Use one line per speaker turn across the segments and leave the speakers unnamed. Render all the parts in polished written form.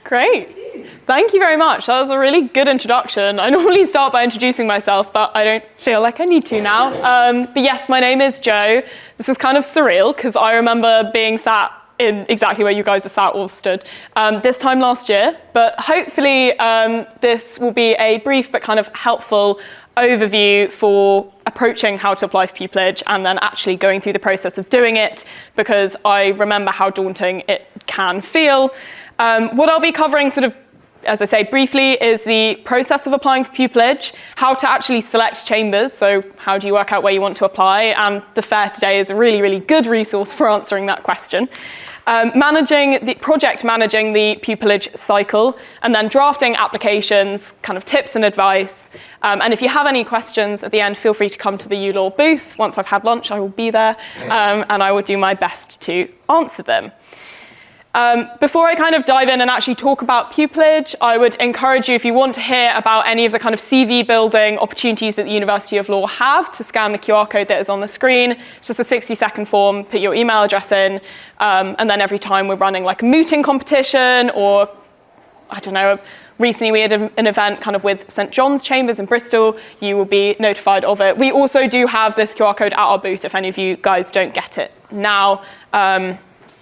Great. Thank you very much. That was a really good introduction. I normally start by introducing myself, but I don't feel like I need to now. But yes, my name is Jo. This is kind of surreal because I remember being sat in exactly where you guys are sat or stood this time last year. But hopefully this will be a brief but kind of helpful overview for approaching how to apply for pupillage and then actually going through the process of doing it, because I remember how daunting it can feel. What I'll be covering sort of, as I say, briefly, is the process of applying for pupillage, how to actually select chambers, so how do you work out where you want to apply, and the fair today is a really, really good resource for answering that question. Managing the pupillage cycle, and then drafting applications, kind of tips and advice. And if you have any questions at the end, feel free to come to the ULaw booth. Once I've had lunch, I will be there, and I will do my best to answer them. Before I kind of dive in and actually talk about pupillage, I would encourage you, if you want to hear about any of the kind of CV building opportunities that the University of Law have, to scan the QR code that is on the screen. It's just a 60-second form, put your email address in, and then every time we're running like a mooting competition, or I don't know, recently we had an event kind of with St John's Chambers in Bristol, you will be notified of it. We also do have this QR code at our booth if any of you guys don't get it now.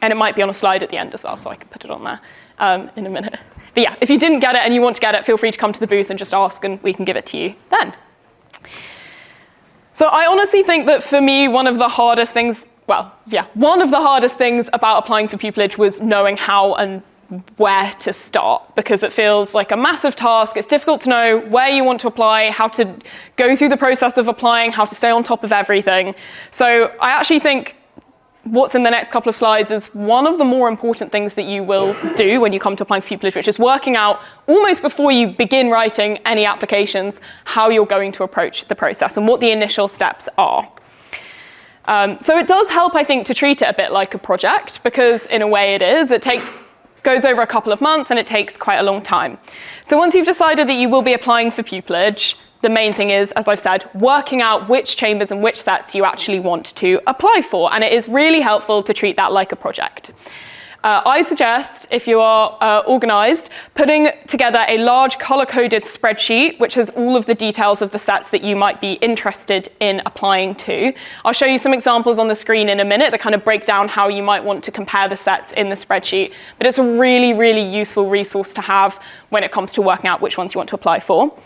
And it might be on a slide at the end as well, so I can put it on there in a minute. But yeah, if you didn't get it and you want to get it, feel free to come to the booth and just ask, and we can give it to you then. So I honestly think that for me, one of the hardest things about applying for pupillage was knowing how and where to start, because it feels like a massive task. It's difficult to know where you want to apply, how to go through the process of applying, how to stay on top of everything. So I actually think what's in the next couple of slides is one of the more important things that you will do when you come to applying for pupillage, which is working out almost before you begin writing any applications, how you're going to approach the process and what the initial steps are. So it does help, I think, to treat it a bit like a project, because in a way it is. It goes over a couple of months and it takes quite a long time. So once you've decided that you will be applying for pupillage, the main thing is, as I've said, working out which chambers and which sets you actually want to apply for. And it is really helpful to treat that like a project. I suggest, if you are organised, putting together a large colour-coded spreadsheet which has all of the details of the sets that you might be interested in applying to. I'll show you some examples on the screen in a minute that kind of break down how you might want to compare the sets in the spreadsheet. But it's a really, really useful resource to have when it comes to working out which ones you want to apply for.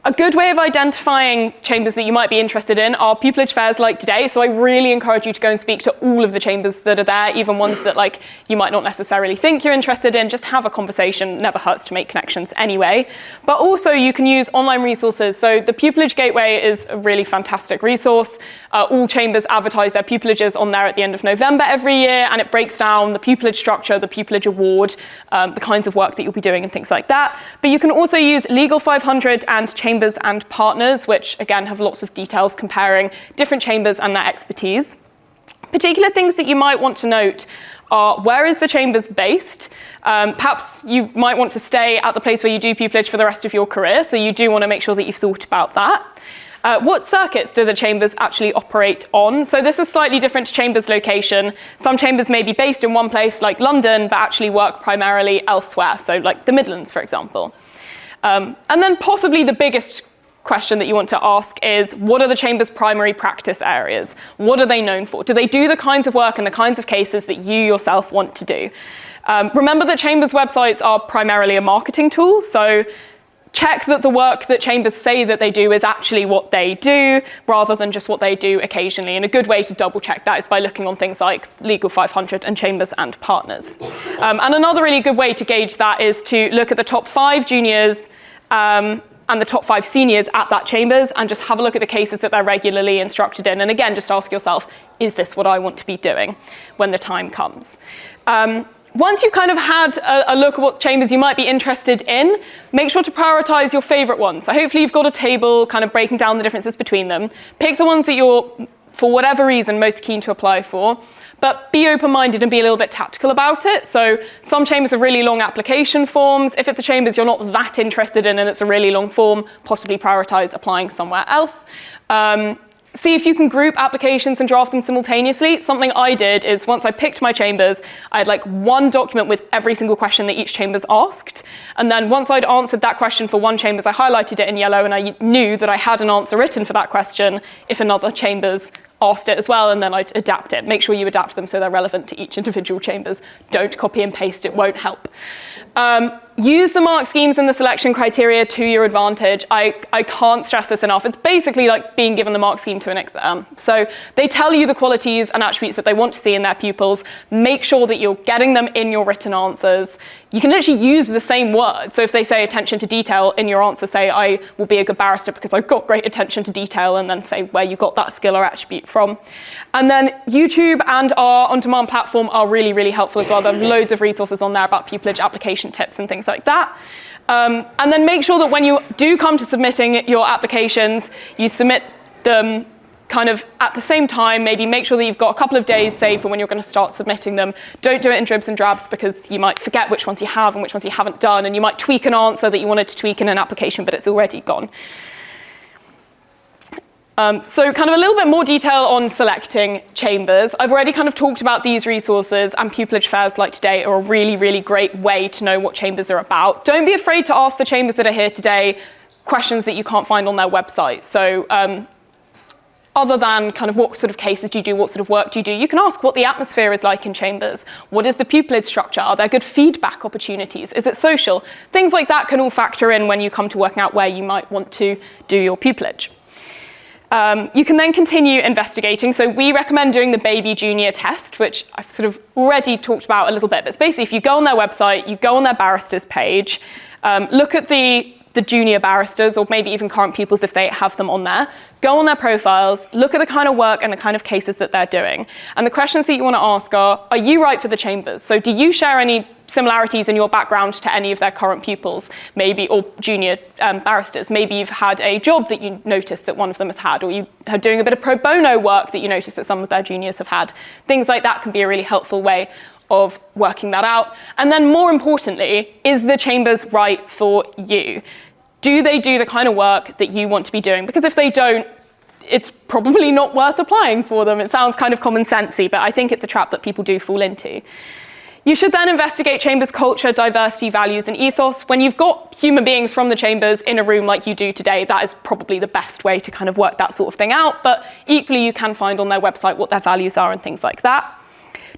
A good way of identifying chambers that you might be interested in are pupillage fairs like today, so I really encourage you to go and speak to all of the chambers that are there, even ones that you might not necessarily think you're interested in. Just have a conversation, never hurts to make connections anyway. But also you can use online resources. So the Pupillage Gateway is a really fantastic resource. All chambers advertise their pupillages on there at the end of November every year, and it breaks down the pupillage structure, the pupillage award, the kinds of work that you'll be doing and things like that. But you can also use Legal 500 and Chambers and Partners, which again have lots of details comparing different chambers and their expertise. Particular things that you might want to note are, where is the chambers based? Perhaps you might want to stay at the place where you do pupillage for the rest of your career, so you do want to make sure that you've thought about that. What circuits do the chambers actually operate on? So this is slightly different to chambers location. Some chambers may be based in one place like London, but actually work primarily elsewhere, so like the Midlands, for example. And then possibly the biggest question that you want to ask is, what are the chamber's primary practice areas? What are they known for? Do they do the kinds of work and the kinds of cases that you yourself want to do? Remember that chambers' websites are primarily a marketing tool, so check that the work that chambers say that they do is actually what they do, rather than just what they do occasionally. And a good way to double check that is by looking on things like Legal 500 and Chambers and Partners. And another really good way to gauge that is to look at the top 5 juniors and the top 5 seniors at that chambers, and just have a look at the cases that they're regularly instructed in. And again, just ask yourself, is this what I want to be doing when the time comes? Once you've kind of had a look at what chambers you might be interested in, make sure to prioritize your favorite ones. So hopefully you've got a table kind of breaking down the differences between them. Pick the ones that you're, for whatever reason, most keen to apply for, but be open-minded and be a little bit tactical about it. So some chambers have really long application forms. If it's a chambers you're not that interested in and it's a really long form, possibly prioritize applying somewhere else. see if you can group applications and draft them simultaneously. Something I did is once I picked my chambers, I had like one document with every single question that each chamber's asked. And then once I'd answered that question for one chambers, I highlighted it in yellow and I knew that I had an answer written for that question if another chamber's asked it as well, and then I'd adapt it. Make sure you adapt them so they're relevant to each individual chambers. Don't copy and paste, it won't help. Use the mark schemes and the selection criteria to your advantage. I can't stress this enough. It's basically like being given the mark scheme to an exam. So they tell you the qualities and attributes that they want to see in their pupils. Make sure that you're getting them in your written answers. You can literally use the same word. So if they say attention to detail in your answer, say, I will be a good barrister because I've got great attention to detail, and then say where you got that skill or attribute from. And then YouTube and our on-demand platform are really, really helpful as well. There are loads of resources on there about pupillage application tips and things like that. And then make sure that when you do come to submitting your applications, you submit them kind of at the same time. Maybe make sure that you've got a couple of days, say, for when you're going to start submitting them. Don't do it in dribs and drabs because you might forget which ones you have and which ones you haven't done, and you might tweak an answer that you wanted to tweak in an application, but it's already gone. So kind of a little bit more detail on selecting chambers. I've already kind of talked about these resources, and pupillage fairs like today are a really, really great way to know what chambers are about. Don't be afraid to ask the chambers that are here today questions that you can't find on their website. So other than kind of what sort of cases do you do, what sort of work do you do, you can ask what the atmosphere is like in chambers. What is the pupillage structure? Are there good feedback opportunities? Is it social? Things like that can all factor in when you come to working out where you might want to do your pupillage. You can then continue investigating. So we recommend doing the baby junior test, which I've sort of already talked about a little bit. But it's basically if you go on their website, you go on their barristers page, look at the junior barristers, or maybe even current pupils if they have them on there, go on their profiles, look at the kind of work and the kind of cases that they're doing. And the questions that you want to ask are you right for the chambers? So do you share any similarities in your background to any of their current pupils, maybe, or junior barristers? Maybe you've had a job that you noticed that one of them has had, or you are doing a bit of pro bono work that you noticed that some of their juniors have had. Things like that can be a really helpful way of working that out. And then more importantly, is the chambers right for you? Do they do the kind of work that you want to be doing? Because if they don't, it's probably not worth applying for them. It sounds kind of common-sensey, but I think it's a trap that people do fall into. You should then investigate chambers' culture, diversity, values, and ethos. When you've got human beings from the chambers in a room like you do today, that is probably the best way to kind of work that sort of thing out. But equally, you can find on their website what their values are and things like that.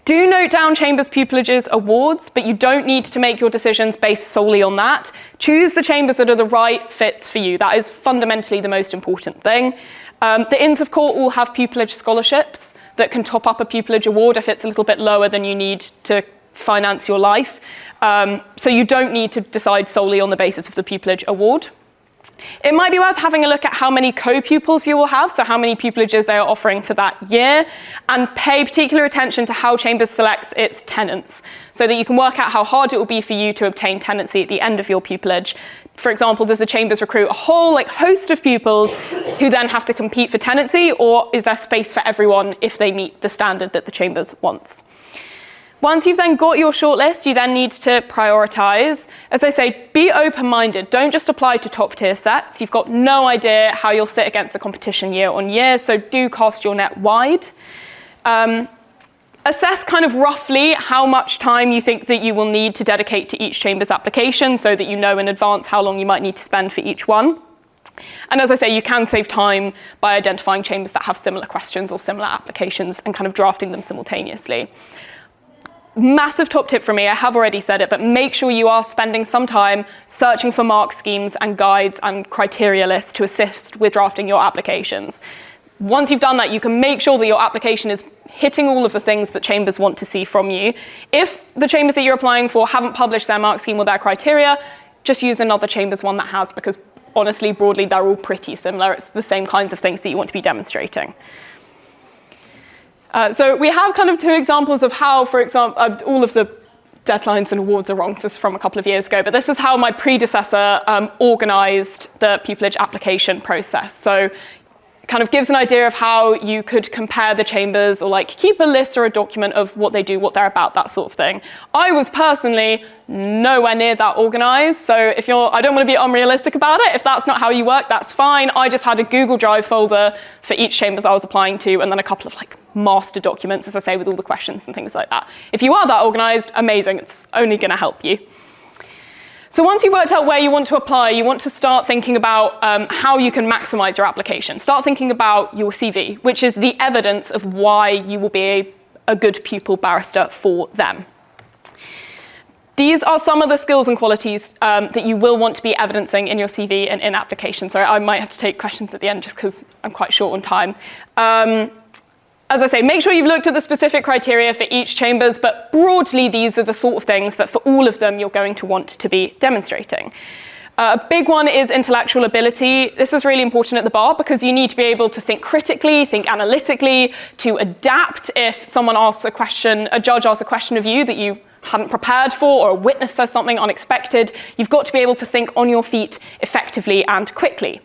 Do note down chambers' pupillages awards, but you don't need to make your decisions based solely on that. Choose the chambers that are the right fits for you. That is fundamentally the most important thing. The Inns of Court all have pupillage scholarships that can top up a pupillage award if it's a little bit lower than you need to finance your life. So you don't need to decide solely on the basis of the pupillage award. It might be worth having a look at how many co-pupils you will have, so how many pupillages they are offering for that year, and pay particular attention to how Chambers selects its tenants, so that you can work out how hard it will be for you to obtain tenancy at the end of your pupillage. For example, does the Chambers recruit a whole host of pupils who then have to compete for tenancy, or is there space for everyone if they meet the standard that the Chambers wants? Once you've then got your shortlist, you then need to prioritise. As I say, be open-minded. Don't just apply to top-tier sets. You've got no idea how you'll sit against the competition year on year, so do cast your net wide. Assess kind of roughly how much time you think that you will need to dedicate to each Chambers application so that you know in advance how long you might need to spend for each one. And as I say, you can save time by identifying Chambers that have similar questions or similar applications and kind of drafting them simultaneously. Massive top tip from me, I have already said it, but make sure you are spending some time searching for mark schemes and guides and criteria lists to assist with drafting your applications. Once you've done that, you can make sure that your application is hitting all of the things that Chambers want to see from you. If the Chambers that you're applying for haven't published their mark scheme or their criteria, just use another Chambers one that has, because honestly, broadly, they're all pretty similar. It's the same kinds of things that you want to be demonstrating. So we have kind of two examples of how, for example, all of the deadlines and awards are wrong. This is from a couple of years ago, but this is how my predecessor organised the pupillage application process. So kind of gives an idea of how you could compare the chambers or like keep a list or a document of what they do, what they're about, that sort of thing. I was personally nowhere near that organized. So I don't want to be unrealistic about it. If that's not how you work, that's fine. I just had a Google Drive folder for each chambers I was applying to, and then a couple of like master documents, as I say, with all the questions and things like that. If you are that organized, amazing. It's only going to help you. So once you've worked out where you want to apply, you want to start thinking about how you can maximize your application. Start thinking about your CV, which is the evidence of why you will be a good pupil barrister for them. These are some of the skills and qualities that you will want to be evidencing in your CV and in application. So I might have to take questions at the end just because I'm quite short on time. As I say, make sure you've looked at the specific criteria for each chambers, but broadly, these are the sort of things that for all of them, you're going to want to be demonstrating. A big one is intellectual ability. This is really important at the bar because you need to be able to think critically, think analytically, to adapt if someone asks a question, a judge asks a question of you that you hadn't prepared for, or a witness says something unexpected. You've got to be able to think on your feet effectively and quickly.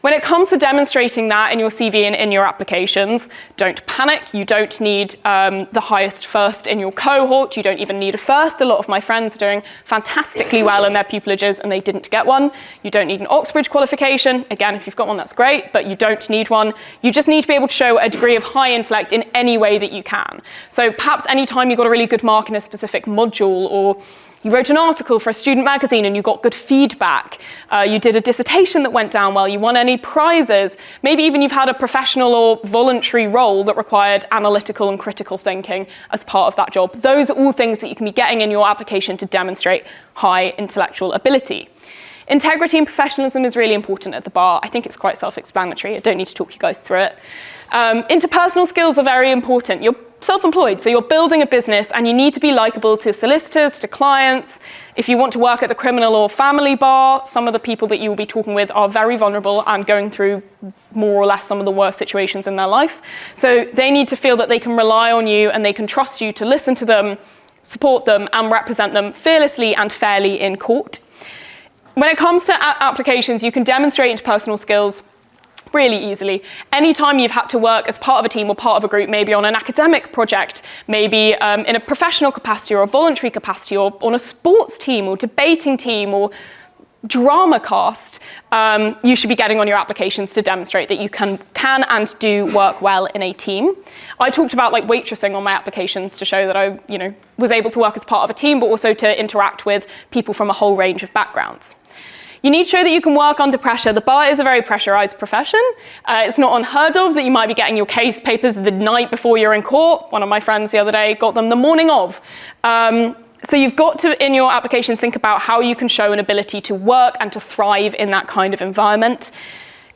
When it comes to demonstrating that in your CV and in your applications, don't panic. You don't need the highest first in your cohort. You don't even need a first. A lot of my friends are doing fantastically well in their pupilages and they didn't get one. You don't need an Oxbridge qualification. Again, if you've got one, that's great, but you don't need one. You just need to be able to show a degree of high intellect in any way that you can. So perhaps any time you got a really good mark in a specific module, or you wrote an article for a student magazine and you got good feedback. You did a dissertation that went down well. You won any prizes. Maybe even you've had a professional or voluntary role that required analytical and critical thinking as part of that job. Those are all things that you can be getting in your application to demonstrate high intellectual ability. Integrity and professionalism is really important at the bar. I think it's quite self-explanatory. I don't need to talk you guys through it. Interpersonal skills are very important. You're self-employed, so you're building a business and you need to be likable to solicitors, to clients. If you want to work at the criminal or family bar, some of the people that you will be talking with are very vulnerable and going through more or less some of the worst situations in their life. So they need to feel that they can rely on you and they can trust you to listen to them, support them, and represent them fearlessly and fairly in court. When it comes to applications, you can demonstrate interpersonal skills really easily. Anytime you've had to work as part of a team or part of a group, maybe on an academic project, maybe in a professional capacity or a voluntary capacity, or on a sports team or debating team or drama cast, you should be getting on your applications to demonstrate that you can and do work well in a team. I talked about like waitressing on my applications to show that I was able to work as part of a team, but also to interact with people from a whole range of backgrounds. You need to show that you can work under pressure. The bar is a very pressurized profession. It's not unheard of that you might be getting your case papers the night before you're in court. One of my friends the other day got them the morning of. So you've got to, in your applications, think about how you can show an ability to work and to thrive in that kind of environment.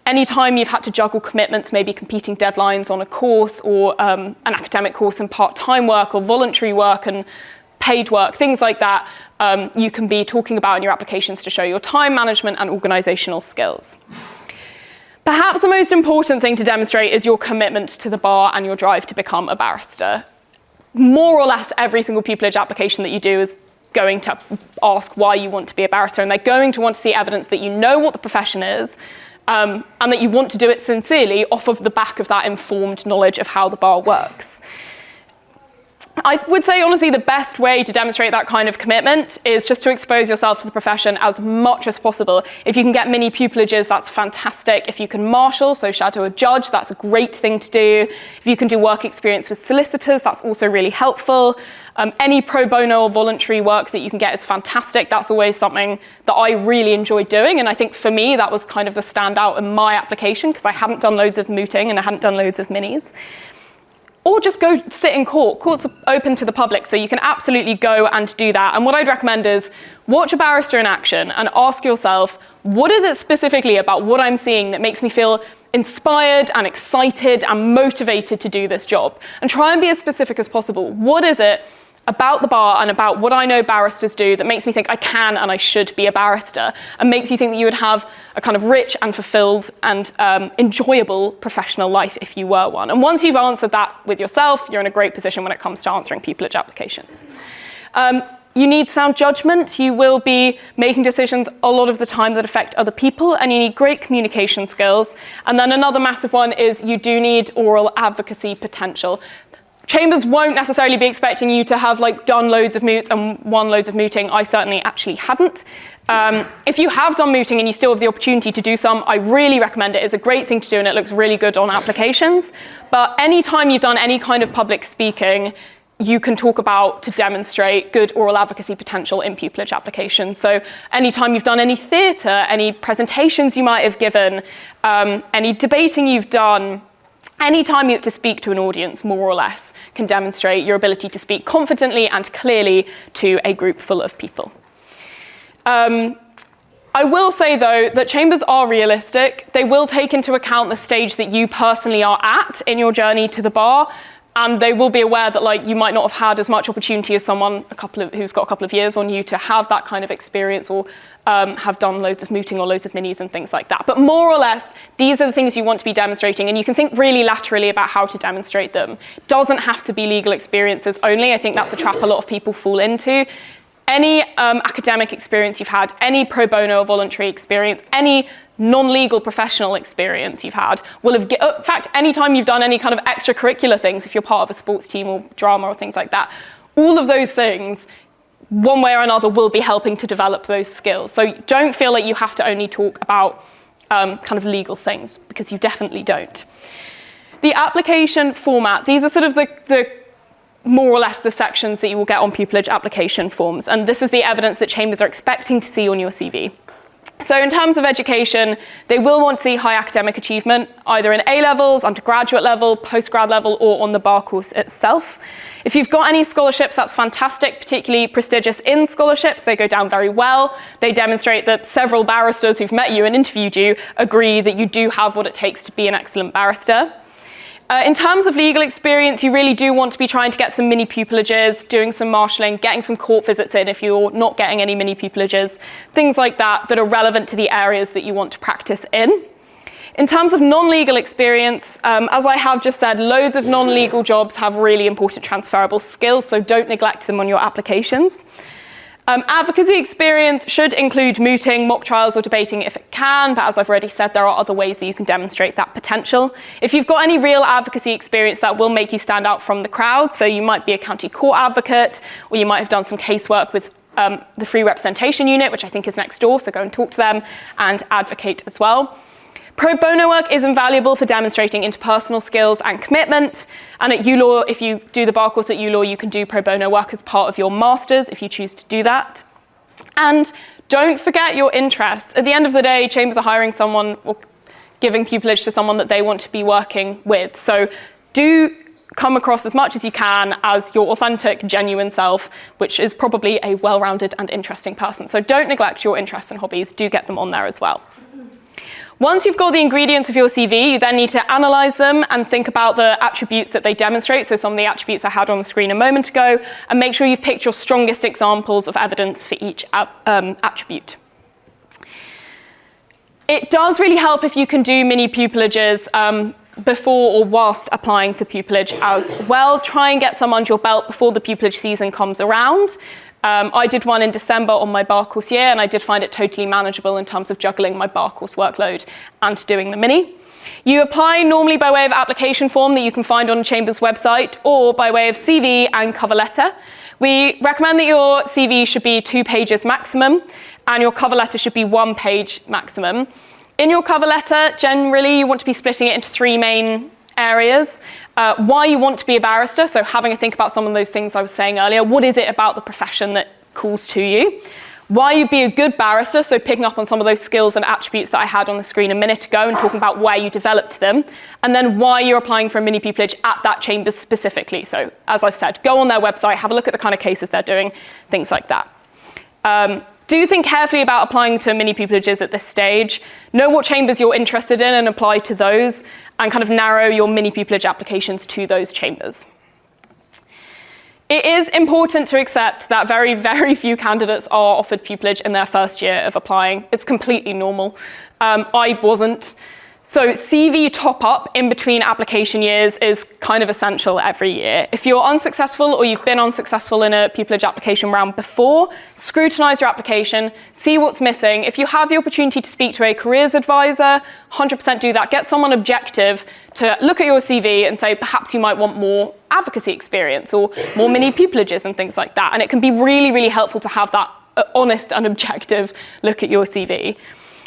Anytime you've had to juggle commitments, maybe competing deadlines on a course or an academic course and part-time work or voluntary work and paid work, things like that, you can be talking about in your applications to show your time management and organizational skills. Perhaps the most important thing to demonstrate is your commitment to the bar and your drive to become a barrister. More or less every single pupillage application that you do is going to ask why you want to be a barrister, and they're going to want to see evidence that you know what the profession is, and that you want to do it sincerely off of the back of that informed knowledge of how the bar works. I would say, honestly, the best way to demonstrate that kind of commitment is just to expose yourself to the profession as much as possible. If you can get mini pupilages, that's fantastic. If you can marshal, so shadow a judge, that's a great thing to do. If you can do work experience with solicitors, that's also really helpful. Any pro bono or voluntary work that you can get is fantastic. That's always something that I really enjoy doing. And I think for me, that was kind of the standout in my application because I hadn't done loads of mooting and I hadn't done loads of minis. Or just go sit in court. Courts are open to the public, so you can absolutely go and do that. And what I'd recommend is watch a barrister in action and ask yourself, what is it specifically about what I'm seeing that makes me feel inspired and excited and motivated to do this job? And try and be as specific as possible. What is it about the bar and about what I know barristers do that makes me think I can and I should be a barrister, and makes you think that you would have a kind of rich and fulfilled and enjoyable professional life if you were one. And once you've answered that with yourself, you're in a great position when it comes to answering pupillage applications. You need sound judgment. You will be making decisions a lot of the time that affect other people, and you need great communication skills. And then another massive one is you do need oral advocacy potential. Chambers won't necessarily be expecting you to have done loads of moots and won loads of mooting. I certainly actually hadn't. If you have done mooting and you still have the opportunity to do some, I really recommend it. It's a great thing to do and it looks really good on applications. But anytime you've done any kind of public speaking, you can talk about to demonstrate good oral advocacy potential in pupillage applications. So anytime you've done any theatre, any presentations you might have given, any debating you've done, anytime you have to speak to an audience, more or less, can demonstrate your ability to speak confidently and clearly to a group full of people. I will say, though, that chambers are realistic. They will take into account the stage that you personally are at in your journey to the bar, and they will be aware that you might not have had as much opportunity as someone who's got a couple of years on you to have that kind of experience or have done loads of mooting or loads of minis and things like that. But more or less, these are the things you want to be demonstrating, and you can think really laterally about how to demonstrate them. It doesn't have to be legal experiences only. I think that's a trap a lot of people fall into. Any academic experience you've had, any pro bono or voluntary experience, any non-legal professional experience you've had will have, in fact, anytime you've done any kind of extracurricular things, if you're part of a sports team or drama or things like that, all of those things, one way or another, will be helping to develop those skills. So don't feel like you have to only talk about kind of legal things, because you definitely don't. The application format, these are sort of the more or less the sections that you will get on pupillage application forms. And this is the evidence that chambers are expecting to see on your CV. So in terms of education, they will want to see high academic achievement, either in A-levels, undergraduate level, postgrad level, or on the bar course itself. If you've got any scholarships, that's fantastic, particularly prestigious in scholarships. They go down very well. They demonstrate that several barristers who've met you and interviewed you agree that you do have what it takes to be an excellent barrister. In terms of legal experience, you really do want to be trying to get some mini pupillages, doing some marshalling, getting some court visits in if you're not getting any mini pupillages, things like that are relevant to the areas that you want to practice in. In terms of non-legal experience, as I have just said, loads of non-legal jobs have really important transferable skills, so don't neglect them on your applications. Advocacy experience should include mooting, mock trials, or debating if it can, but as I've already said, there are other ways that you can demonstrate that potential. If you've got any real advocacy experience, that will make you stand out from the crowd. So you might be a county court advocate, or you might have done some casework with the Free Representation Unit, which I think is next door, so go and talk to them and advocate as well. Pro bono work is invaluable for demonstrating interpersonal skills and commitment. And at ULaw, if you do the bar course at ULaw, you can do pro bono work as part of your masters if you choose to do that. And don't forget your interests. At the end of the day, chambers are hiring someone or giving pupillage to someone that they want to be working with. So do come across as much as you can as your authentic, genuine self, which is probably a well-rounded and interesting person. So don't neglect your interests and hobbies. Do get them on there as well. Once you've got the ingredients of your CV, you then need to analyse them and think about the attributes that they demonstrate, so some of the attributes I had on the screen a moment ago, and make sure you've picked your strongest examples of evidence for each attribute. It does really help if you can do mini pupillages before or whilst applying for pupillage as well. Try and get some under your belt before the pupillage season comes around. I did one in December on my bar course year, and I did find it totally manageable in terms of juggling my bar course workload and doing the mini. You apply normally by way of application form that you can find on Chambers' website, or by way of CV and cover letter. We recommend that your CV should be 2 pages maximum, and your cover letter should be 1 page maximum. In your cover letter, generally, you want to be splitting it into 3 main areas. Why you want to be a barrister, so having a think about some of those things I was saying earlier. What is it about the profession that calls to you? Why you'd be a good barrister, so picking up on some of those skills and attributes that I had on the screen a minute ago and talking about where you developed them. And then why you're applying for a mini pupillage at that Chambers specifically. So as I've said, go on their website, have a look at the kind of cases they're doing, things like that. Do think carefully about applying to mini pupillages at this stage. Know what chambers you're interested in and apply to those, and kind of narrow your mini pupillage applications to those chambers. It is important to accept that very, very few candidates are offered pupillage in their first year of applying. It's completely normal. I wasn't. So CV top-up in between application years is kind of essential every year. If you're unsuccessful or you've been unsuccessful in a pupillage application round before, scrutinise your application, see what's missing. If you have the opportunity to speak to a careers advisor, 100% do that. Get someone objective to look at your CV and say, perhaps you might want more advocacy experience or more mini pupillages and things like that. And it can be really, really helpful to have that honest and objective look at your CV.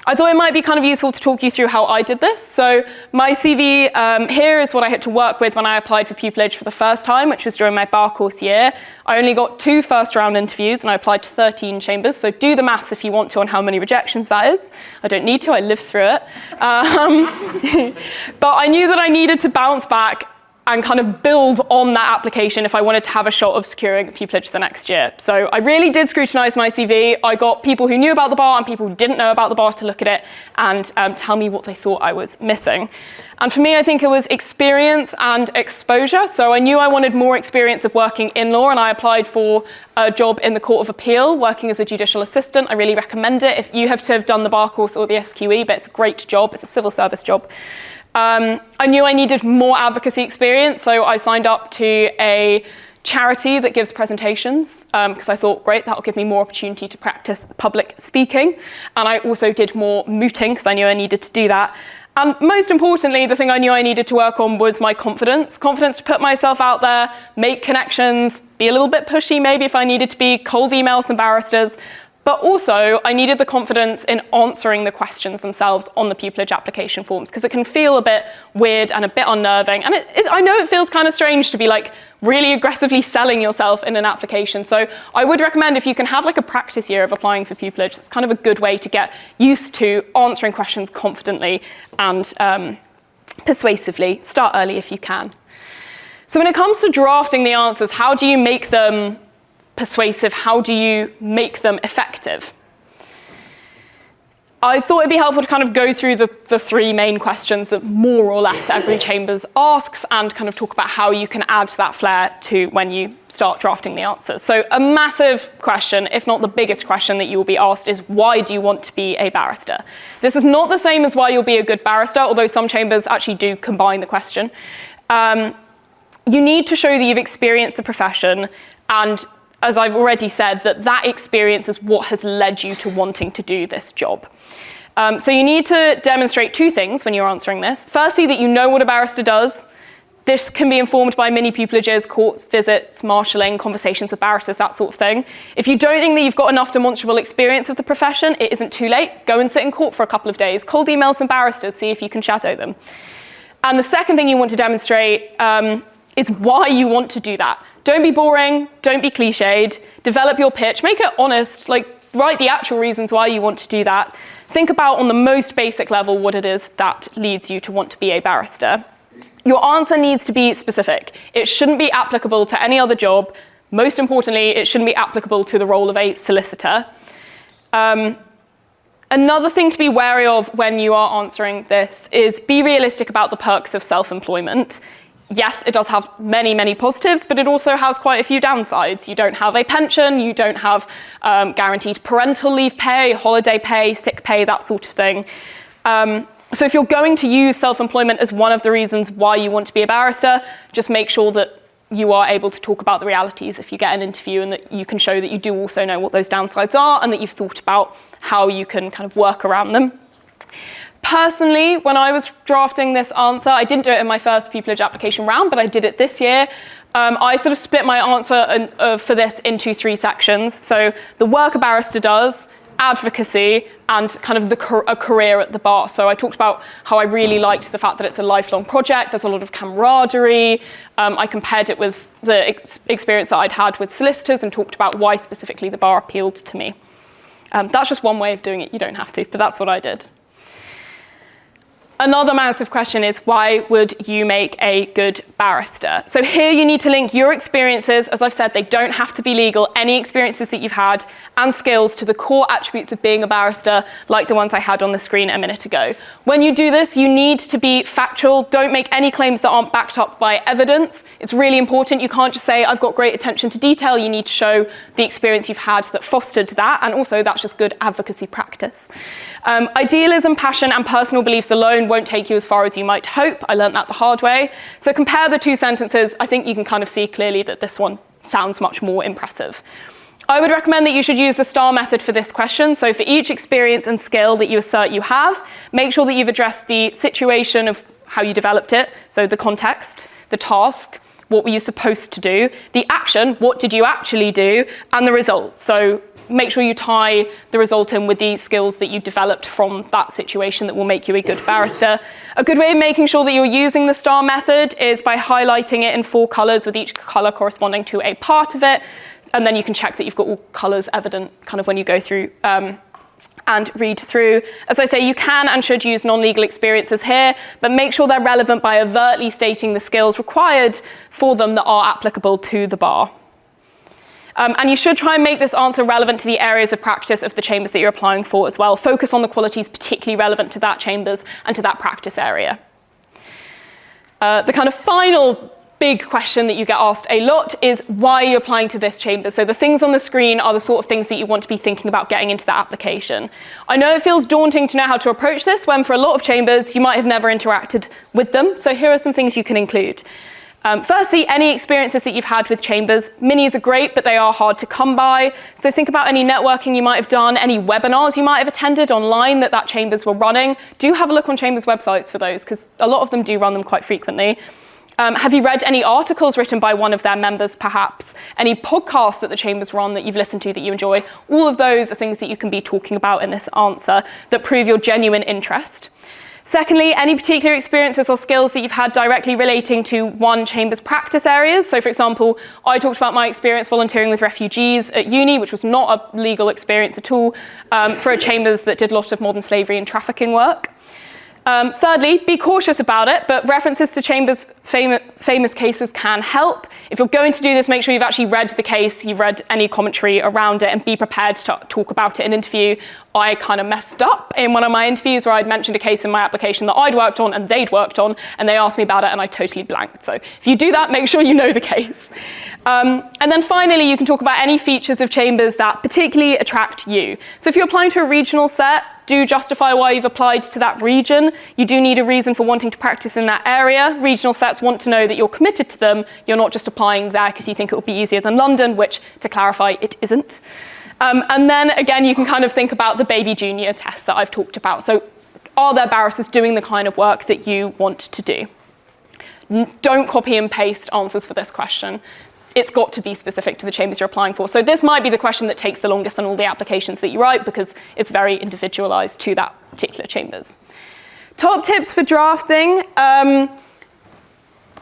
I thought it might be kind of useful to talk you through how I did this. So my CV here is what I had to work with when I applied for pupillage for the first time, which was during my bar course year. I only got 2 first-round interviews, and I applied to 13 chambers. So do the maths if you want to on how many rejections that is. I don't need to, I lived through it. But I knew that I needed to bounce back and kind of build on that application if I wanted to have a shot of securing pupillage the next year. So I really did scrutinise my CV. I got people who knew about the bar and people who didn't know about the bar to look at it and tell me what they thought I was missing. And for me, I think it was experience and exposure. So I knew I wanted more experience of working in law, and I applied for a job in the Court of Appeal, working as a judicial assistant. I really recommend it if you have to have done the bar course or the SQE, but it's a great job. It's a civil service job. I knew I needed more advocacy experience, so I signed up to a charity that gives presentations because I thought, great, that'll give me more opportunity to practice public speaking. And I also did more mooting because I knew I needed to do that. And most importantly, the thing I knew I needed to work on was my confidence. Confidence to put myself out there, make connections, be a little bit pushy maybe if I needed to be, cold email some barristers. But also, I needed the confidence in answering the questions themselves on the pupillage application forms, because it can feel a bit weird and a bit unnerving. And I know it feels kind of strange to be like really aggressively selling yourself in an application. So I would recommend if you can have like a practice year of applying for pupillage, it's kind of a good way to get used to answering questions confidently and persuasively. Start early if you can. So when it comes to drafting the answers, how do you make them persuasive? How do you make them effective? I thought it'd be helpful to kind of go through the 3 main questions that more or less every chambers asks and kind of talk about how you can add that flair to when you start drafting the answers. So a massive question, if not the biggest question that you will be asked, is why do you want to be a barrister? This is not the same as why you'll be a good barrister, although some chambers actually do combine the question. You need to show that you've experienced the profession, and as I've already said, that experience is what has led you to wanting to do this job. So you need to demonstrate 2 things when you're answering this. Firstly, that you know what a barrister does. This can be informed by mini pupillages, court visits, marshalling, conversations with barristers, that sort of thing. If you don't think that you've got enough demonstrable experience of the profession, it isn't too late. Go and sit in court for a couple of days. Cold email some barristers, see if you can shadow them. And the second thing you want to demonstrate is why you want to do that. Don't be boring, don't be cliched, develop your pitch, make it honest, like write the actual reasons why you want to do that. Think about on the most basic level what it is that leads you to want to be a barrister. Your answer needs to be specific. It shouldn't be applicable to any other job. Most importantly, it shouldn't be applicable to the role of a solicitor. Another thing to be wary of when you are answering this is be realistic about the perks of self-employment. Yes, it does have many, many positives, but it also has quite a few downsides. You don't have a pension, you don't have guaranteed parental leave pay, holiday pay, sick pay, that sort of thing. So if you're going to use self-employment as one of the reasons why you want to be a barrister, just make sure that you are able to talk about the realities if you get an interview, and that you can show that you do also know what those downsides are and that you've thought about how you can kind of work around them. Personally, when I was drafting this answer, I didn't do it in my first pupillage application round, but I did it this year. I sort of split my answer for this into 3 sections. So the work a barrister does, advocacy, and kind of a career at the bar. So I talked about how I really liked the fact that it's a lifelong project. There's a lot of camaraderie. I compared it with the experience that I'd had with solicitors and talked about why specifically the bar appealed to me. That's just one way of doing it. You don't have to, but that's what I did. Another massive question is, why would you make a good barrister? So here you need to link your experiences. As I've said, they don't have to be legal. Any experiences that you've had and skills to the core attributes of being a barrister, like the ones I had on the screen a minute ago. When you do this, you need to be factual. Don't make any claims that aren't backed up by evidence. It's really important. You can't just say, I've got great attention to detail. You need to show the experience you've had that fostered that. And also, that's just good advocacy practice. Idealism, passion, and personal beliefs alone won't take you as far as you might hope. I learned that the hard way. So compare the two sentences. I think you can kind of see clearly that this one sounds much more impressive. I would recommend that you should use the STAR method for this question. So for each experience and skill that you assert you have, make sure that you've addressed the situation of how you developed it, so the context, the task, what were you supposed to do, the action, what did you actually do, and the result. So make sure you tie the result in with the skills that you developed from that situation that will make you a good barrister. A good way of making sure that you're using the STAR method is by highlighting it in 4 colours, with each colour corresponding to a part of it. And then you can check that you've got all colours evident kind of when you go through and read through. As I say, you can and should use non-legal experiences here, but make sure they're relevant by overtly stating the skills required for them that are applicable to the bar. And you should try and make this answer relevant to the areas of practice of the chambers that you're applying for as well. Focus on the qualities particularly relevant to that chambers and to that practice area. The kind of final big question that you get asked a lot is, why are you applying to this chamber? So the things on the screen are the sort of things that you want to be thinking about getting into that application. I know it feels daunting to know how to approach this when for a lot of chambers you might have never interacted with them. So here are some things you can include. Firstly, any experiences that you've had with chambers. Minis are great, but they are hard to come by. So think about any networking you might have done, any webinars you might have attended online that chambers were running. Do have a look on chambers' websites for those, because a lot of them do run them quite frequently. Have you read any articles written by one of their members, perhaps? Any podcasts that the chambers run that you've listened to that you enjoy? All of those are things that you can be talking about in this answer that prove your genuine interest. Secondly, any particular experiences or skills that you've had directly relating to one chamber's practice areas. So for example, I talked about my experience volunteering with refugees at uni, which was not a legal experience at all, for a chambers that did a lot of modern slavery and trafficking work. Thirdly, be cautious about it, but references to chambers' famous cases can help. If you're going to do this, make sure you've actually read the case, you've read any commentary around it, and be prepared to talk about it in an interview. I kind of messed up in one of my interviews where I'd mentioned a case in my application that I'd worked on and they'd worked on, and they asked me about it and I totally blanked. So if you do that, make sure you know the case. And then finally, you can talk about any features of chambers that particularly attract you. So if you're applying to a regional set, do justify why you've applied to that region. You do need a reason for wanting to practice in that area. Regional sets want to know that you're committed to them. You're not just applying there because you think it will be easier than London, which, to clarify, it isn't. And then again, you can kind of think about the baby junior test that I've talked about. So are there barristers doing the kind of work that you want to do? Don't copy and paste answers for this question. It's got to be specific to the chambers you're applying for. So this might be the question that takes the longest on all the applications that you write, because it's very individualized to that particular chambers. Top tips for drafting.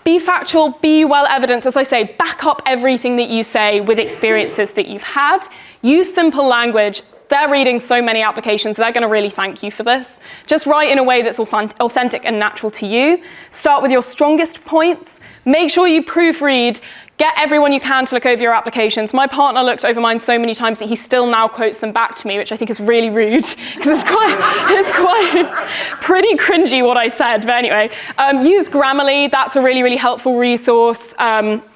Be factual, be well evidenced. As I say, back up everything that you say with experiences that you've had. Use simple language. They're reading so many applications, they're going to really thank you for this. Just write in a way that's authentic and natural to you. Start with your strongest points. Make sure you proofread. Get everyone you can to look over your applications. My partner looked over mine so many times that he still now quotes them back to me, which I think is really rude, because it's quite pretty cringy what I said. But anyway, use Grammarly. That's a really, really helpful resource.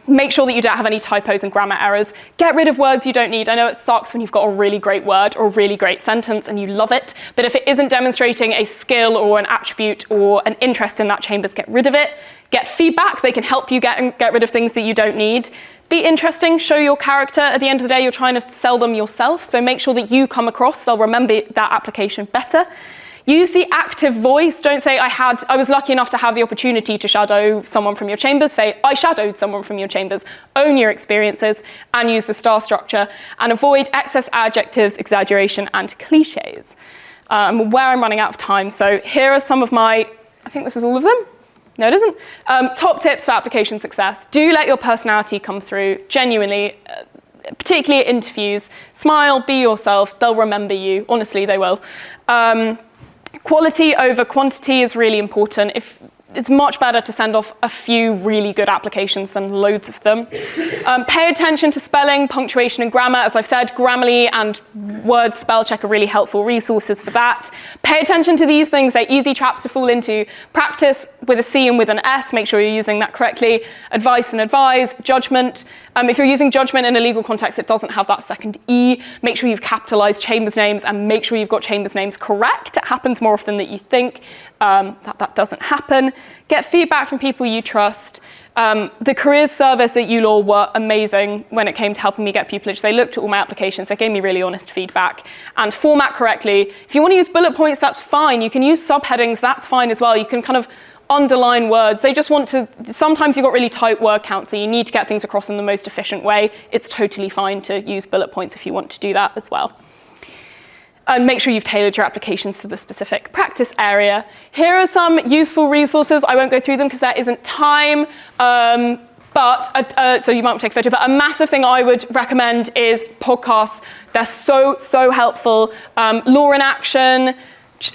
Make sure that you don't have any typos and grammar errors. Get rid of words you don't need. I know it sucks when you've got a really great word or a really great sentence and you love it, but if it isn't demonstrating a skill or an attribute or an interest in that chambers, get rid of it. Get feedback. They can help you get rid of things that you don't need. Be interesting. Show your character. At the end of the day, you're trying to sell them yourself, so make sure that you come across. They'll remember that application better. Use the active voice. Don't say, I was lucky enough to have the opportunity to shadow someone from your chambers. Say, I shadowed someone from your chambers. Own your experiences and use the STAR structure. And avoid excess adjectives, exaggeration, and cliches. I'm aware I'm running out of time, so here are some of my, I think this is all of them. No, it isn't. Top tips for application success. Do let your personality come through, genuinely, particularly at interviews. Smile, be yourself. They'll remember you. Honestly, they will. Quality over quantity is really important. It's much better to send off a few really good applications than loads of them. Pay attention to spelling, punctuation, and grammar. As I've said, Grammarly and Word Spell Check are really helpful resources for that. Pay attention to these things. They're easy traps to fall into. Practice with a C and with an S, make sure you're using that correctly. Advice and advise, judgment. If you're using judgment in a legal context, it doesn't have that second E. Make sure you've capitalized chambers names and make sure you've got chambers names correct. It happens more often than you think. That doesn't happen. Get feedback from people you trust. The careers service at ULaw were amazing when it came to helping me get pupillage. They looked at all my applications, they gave me really honest feedback. And format correctly. If you want to use bullet points, that's fine. You can use subheadings, that's fine as well. You can kind of underline words. They just want to, sometimes you've got really tight word count, so you need to get things across in the most efficient way. It's totally fine to use bullet points if you want to do that as well. And make sure you've tailored your applications to the specific practice area. Here are some useful resources. I won't go through them because there isn't time, so you might want to take a photo, but a massive thing I would recommend is podcasts. They're so helpful. Law in Action,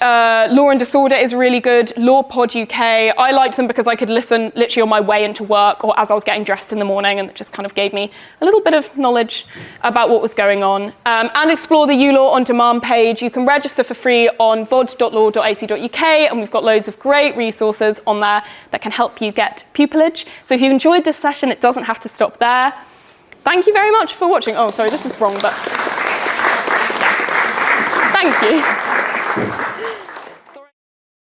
Law and Disorder is really good. Law Pod UK. I liked them because I could listen literally on my way into work or as I was getting dressed in the morning, and it just kind of gave me a little bit of knowledge about what was going on. And explore the ULaw On Demand page. You can register for free on vod.law.ac.uk, and we've got loads of great resources on there that can help you get pupillage. So if you've enjoyed this session, it doesn't have to stop there. Thank you very much for watching. Oh, sorry, this is wrong, but thank you.